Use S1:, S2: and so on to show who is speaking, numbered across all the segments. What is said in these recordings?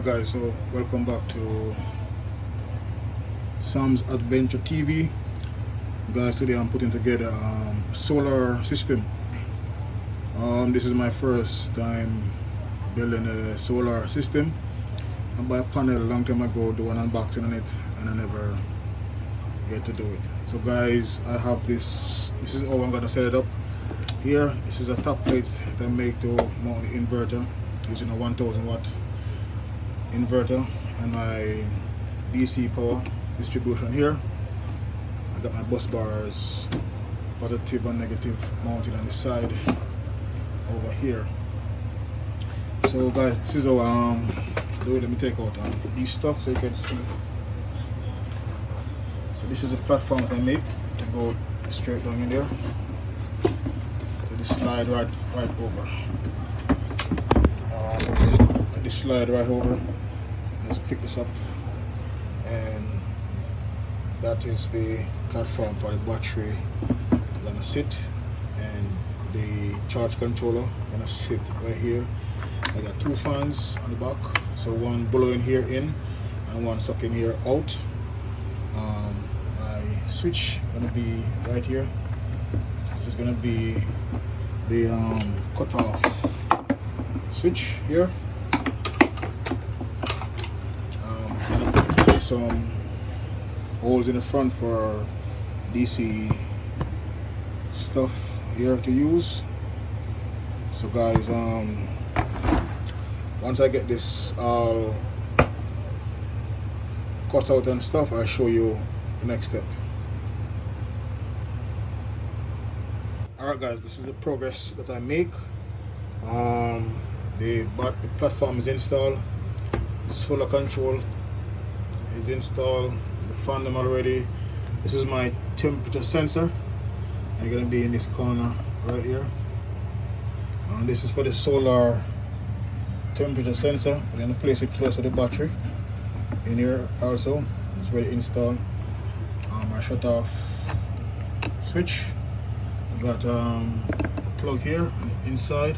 S1: guys, so welcome back to Sam's Adventure TV. Guys, today I'm putting together a solar system. This is my first time building a solar system. I bought a panel a long time ago, do an unboxing on it, and I never get to do it. So guys, I have this is how I'm gonna set it up. Here, this is a top plate that I make to mount the inverter using a 1000 watt inverter and my DC power distribution here. I got my bus bars, positive and negative, mounted on the side over here. So guys, this is how let me take out these stuff so you can see. So this is a platform that I made to go straight down in there. So this slide right over. This slide right over. Let's pick this up, and that is the platform for the battery gonna sit, and the charge controller gonna sit right here. I got two fans on the back, so one blowing here in and one sucking here out. My switch gonna be right here. So it's gonna be the cutoff switch here. Some holes in the front for DC stuff here to use. So guys, once I get this all cut out and stuff, I'll show you the next step. Alright guys, this is the progress that I make. The platform is installed, solar control is installed, I found them already. This is my temperature sensor, and it's gonna be in this corner right here. And this is for the solar temperature sensor. I'm gonna place it close to the battery in here also. It's ready installed. My shut off switch. I got a plug here on the inside.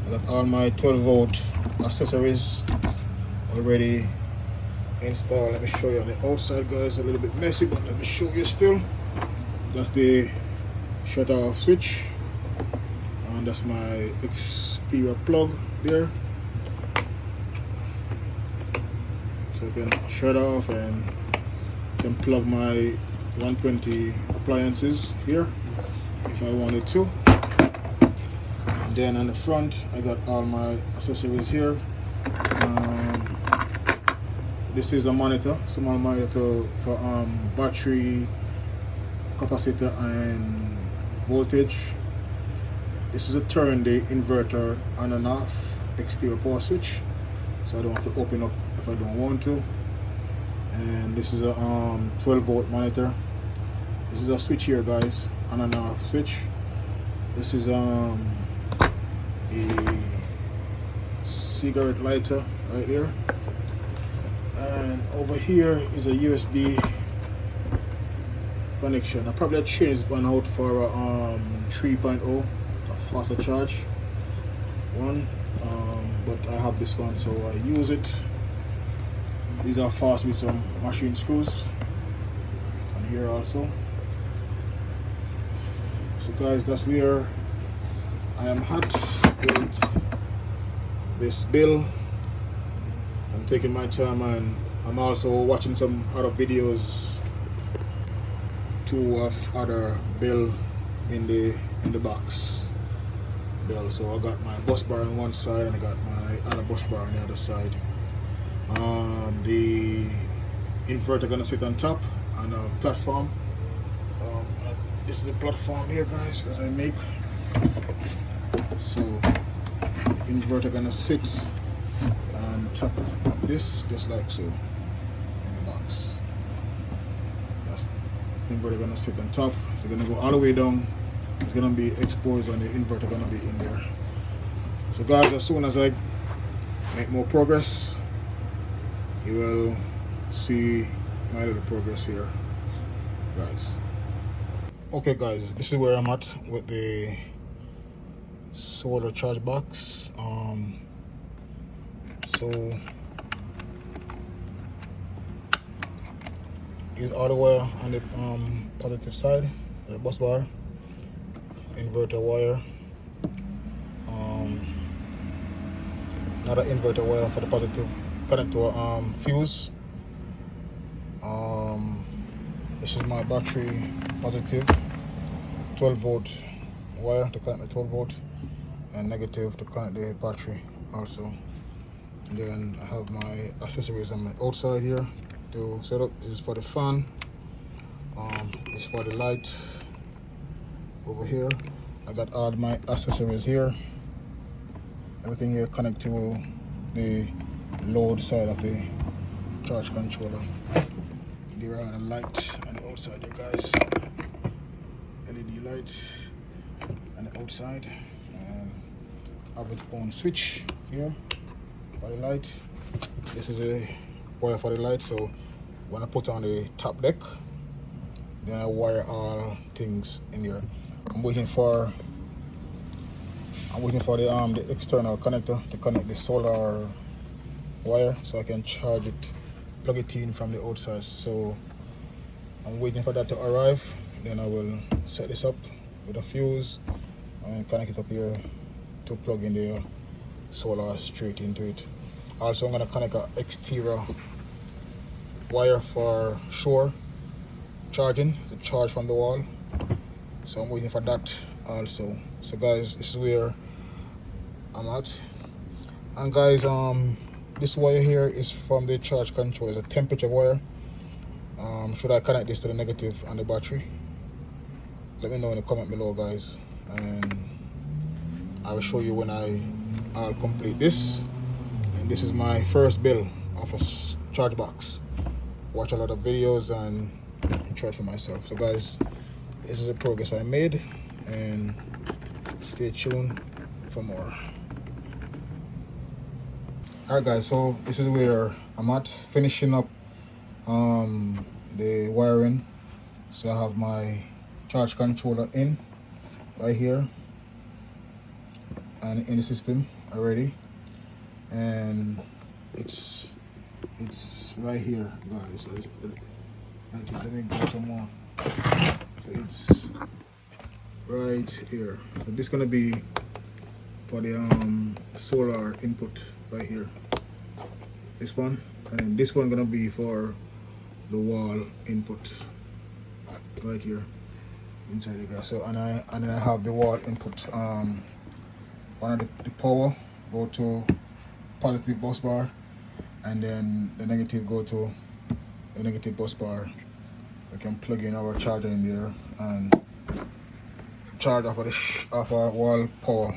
S1: I got all my 12 volt accessories already installed. Let me show you on the outside, guys. A little bit messy, but let me show you still. That's the shut off switch, and that's my exterior plug there. So I can shut off and can plug my 120 appliances here if I wanted to. And then on the front, I got all my accessories here. This is a monitor, small monitor for battery, capacitor, and voltage. This is a turn the inverter on and off exterior power switch, so I don't have to open up if I don't want to. And this is a 12 volt monitor. This is a switch here, guys, on and off switch. This is a cigarette lighter right there. And over here is a USB connection. I probably changed one out for 3.0, a faster charge one, but I have this one, so I use it. These are fast with some machine screws, and here also. So guys, that's where I am at with this build. I'm taking my time, and I'm also watching some other videos too of other build in the box build. So I got my bus bar on one side, and I got my other bus bar on the other side. The inverter gonna sit on top on a platform. This is a platform here, guys, that I make. So the inverter gonna sit on top of this, just like so, in the box. That's the inverter gonna sit on top. So gonna go all the way down. It's gonna be exposed, and the inverter gonna be in there. So guys, as soon as I make more progress, you will see my little progress here, guys. Okay guys, this is where I'm at with the solar charge box. So use all the wire on the positive side, the bus bar, inverter wire, another inverter wire for the positive, connect to a fuse. This is my battery positive, 12 volt wire to connect the 12 volt, and negative to connect the battery also. And then I have my accessories on my outside here to set up. This is for the fan, this is for the light over here. I got all my accessories here. Everything here connect to the load side of the charge controller. There are the light on the outside there, guys. LED light on the outside, and I have its own switch here for the light. This is a wire for the light, so when I put on the top deck, then I wire all things in there. I'm waiting for the external connector to connect the solar wire so I can charge it, plug it in from the outside. So I'm waiting for that to arrive. Then I will set this up with a fuse and connect it up here to plug in the solar straight into it. Also, I'm gonna connect an exterior wire for shore charging to charge from the wall. So I'm waiting for that also. So guys, this is where I'm at. And guys, this wire here is from the charge control. It's a temperature wire. Should I connect this to the negative and the battery? Let me know in the comment below, guys, and I will show you when I'll complete this. And this is my first build of a charge box. Watch a lot of videos and try it for myself. So guys, this is the progress I made, and stay tuned for more. Alright guys, so this is where I'm at, finishing up the wiring. So I have my charge controller in right here and in the system already, and it's right here, guys. Let me get some more. So it's right here. So this is gonna be for the solar input right here. This one, and then this one gonna be for the wall input right here inside the guys. So and then I have the wall input. One of the power go to positive bus bar, and then the negative go to the negative bus bar. We can plug in our charger in there and charge off our wall power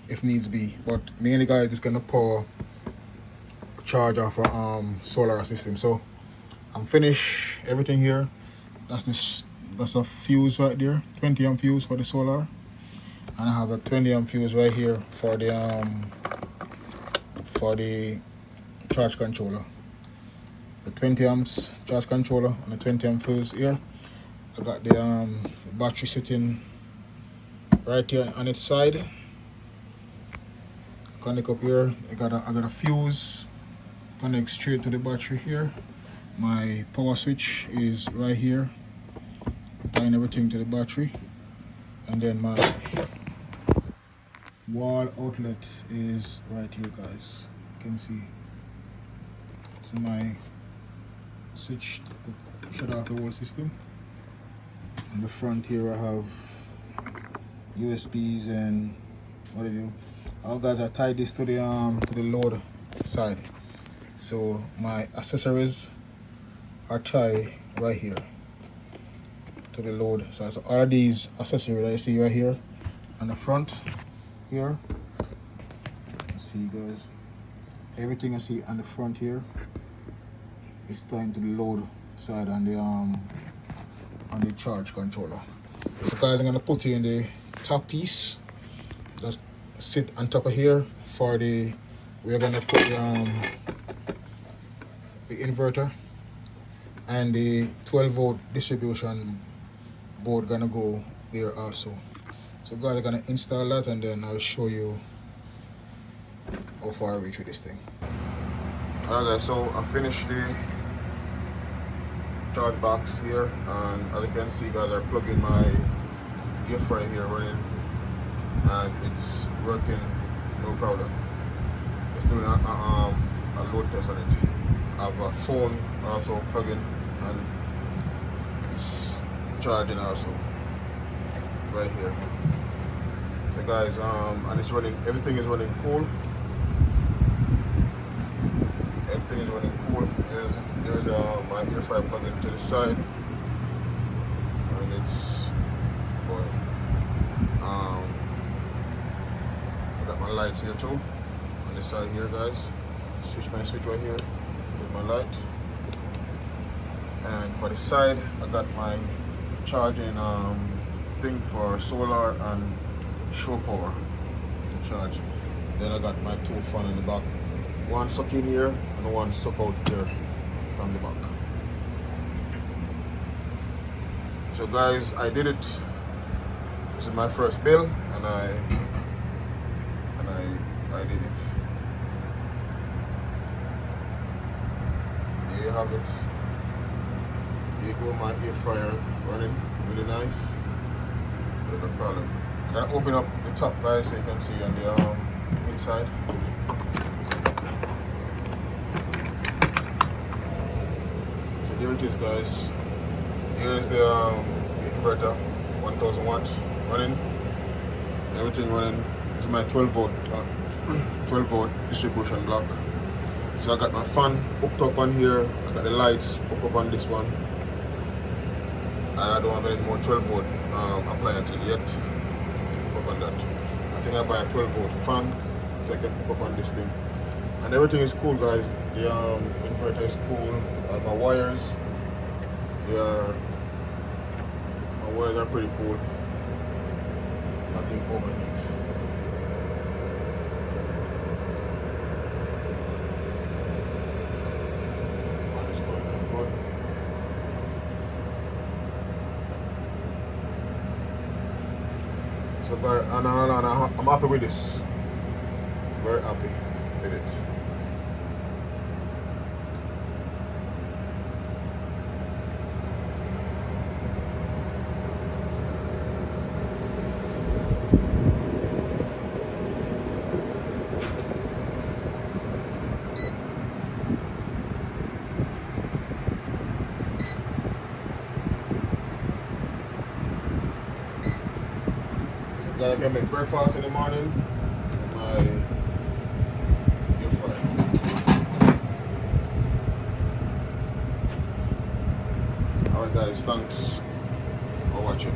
S1: if needs be. But mainly, guys, this gonna power charge off our solar system. So I'm finished everything here. That's a fuse right there, 20 amp fuse for the solar, and I have a 20 amp fuse right here for the charge controller. The 20 amps charge controller and the 20 amp fuse here. I got the battery sitting right here on its side. Connect up here. I got a fuse connect straight to the battery here. My power switch is right here, tying everything to the battery, and then my wall outlet is right here, guys. You can see it's my switch to shut off the whole system. In the front here I have USBs and what have you. Now guys, I tied this to the load side. So my accessories are tied right here to the load side. So all of these accessories that you see right here on the front here, you see guys, everything you see on the front here is tied to the load side on the charge controller. So guys, I'm gonna put you in the top piece that sit on top of here for we're gonna put the inverter and the 12 volt distribution board gonna go there also. So guys, I'm gonna install that and then I'll show you how far I reach with this thing. Alright guys, so I finished the charge box here, and as you can see guys, I plug in my air fryer here running, and it's working no problem. It's doing a load test on it. I have a phone also plugged in, and it's charging also right here. So guys, and it's running, everything is running cool. Everything is running cool. There's my air fryer plugged into the side, and it's going. I got my lights here too on this side here, guys. Switch right here with my light. And for the side, I got my charging thing for solar and shore power to charge. Then I got my 2 fan in the back. One suck in here and one suck out there from the back. So guys, I did it. This is my first bill, and I did it. There you have it. There you go, my air fryer running really nice. No problem. I'm gonna open up the top, guys, so you can see on the inside. So there it is, guys. Here's the inverter, 1000 watts running. Everything running. This is my 12 volt distribution block. So I got my fan hooked up on here. I got the lights hooked up on this one. And I don't have any more 12 volt appliances yet. Hook up on that. I think I buy a 12 volt fan so I can hook up on this thing. And everything is cool, guys. The inverter is cool. My wires, my wires are pretty cool. Nothing overheats. So I'm happy with this. Very happy with it. I can make breakfast in the morning with my air fryer. Alright guys, thanks for watching.